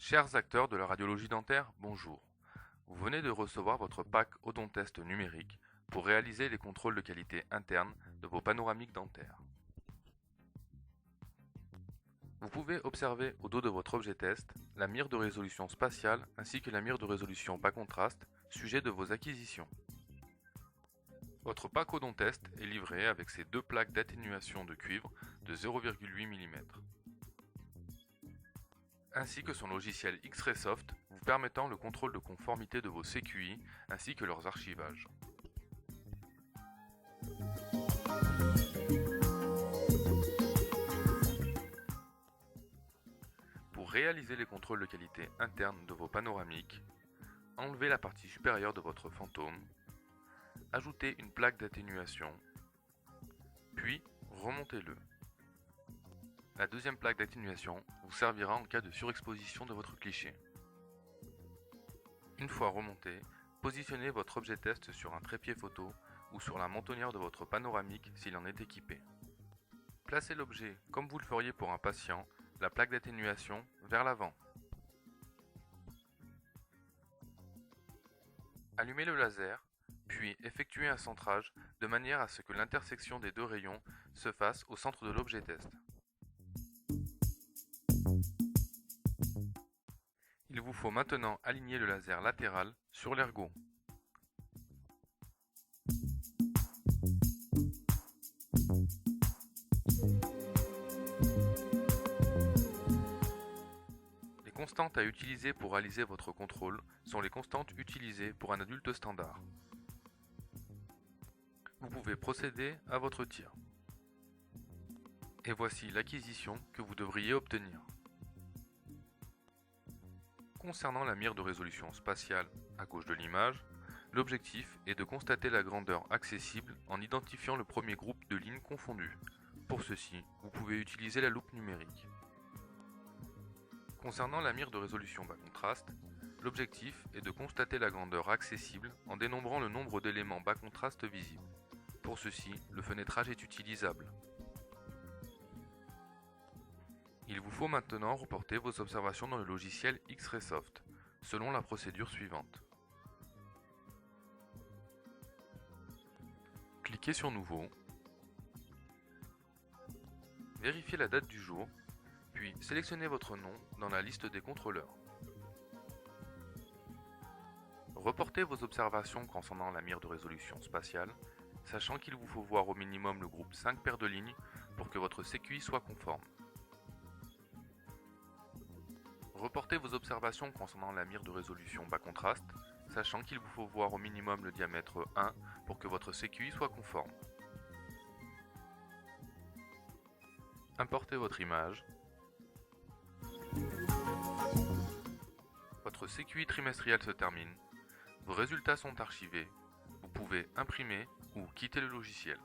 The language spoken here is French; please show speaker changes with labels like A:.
A: Chers acteurs de la radiologie dentaire, bonjour. Vous venez de recevoir votre pack Odontest numérique pour réaliser les contrôles de qualité interne de vos panoramiques dentaires. Vous pouvez observer au dos de votre objet test la mire de résolution spatiale ainsi que la mire de résolution bas contraste, sujet de vos acquisitions. Votre pack Odontest est livré avec ses deux plaques d'atténuation de cuivre de 0,8 mm, ainsi que son logiciel X-Ray Soft vous permettant le contrôle de conformité de vos CQI ainsi que leurs archivages. Pour réaliser les contrôles de qualité interne de vos panoramiques, enlevez la partie supérieure de votre fantôme, ajoutez une plaque d'atténuation, puis remontez-le. La deuxième plaque d'atténuation vous servira en cas de surexposition de votre cliché. Une fois remonté, positionnez votre objet test sur un trépied photo ou sur la mentonnière de votre panoramique s'il en est équipé. Placez l'objet comme vous le feriez pour un patient, la plaque d'atténuation vers l'avant. Allumez le laser, puis effectuez un centrage de manière à ce que l'intersection des deux rayons se fasse au centre de l'objet test. Il vous faut maintenant aligner le laser latéral sur l'ergot. Les constantes à utiliser pour réaliser votre contrôle sont les constantes utilisées pour un adulte standard. Vous pouvez procéder à votre tir. Et voici l'acquisition que vous devriez obtenir. Concernant la mire de résolution spatiale à gauche de l'image, l'objectif est de constater la grandeur accessible en identifiant le premier groupe de lignes confondues. Pour ceci, vous pouvez utiliser la loupe numérique. Concernant la mire de résolution bas contraste, l'objectif est de constater la grandeur accessible en dénombrant le nombre d'éléments bas contraste visibles. Pour ceci, le fenêtrage est utilisable. Il vous faut maintenant reporter vos observations dans le logiciel X-Ray Soft, selon la procédure suivante. Cliquez sur Nouveau, vérifiez la date du jour, puis sélectionnez votre nom dans la liste des contrôleurs. Reportez vos observations concernant la mire de résolution spatiale, sachant qu'il vous faut voir au minimum le groupe 5 paires de lignes pour que votre CQI soit conforme. Reportez vos observations concernant la mire de résolution bas contraste, sachant qu'il vous faut voir au minimum le diamètre 1 pour que votre CQI soit conforme. Importez votre image. Votre CQI trimestriel se termine. Vos résultats sont archivés. Vous pouvez imprimer ou quitter le logiciel.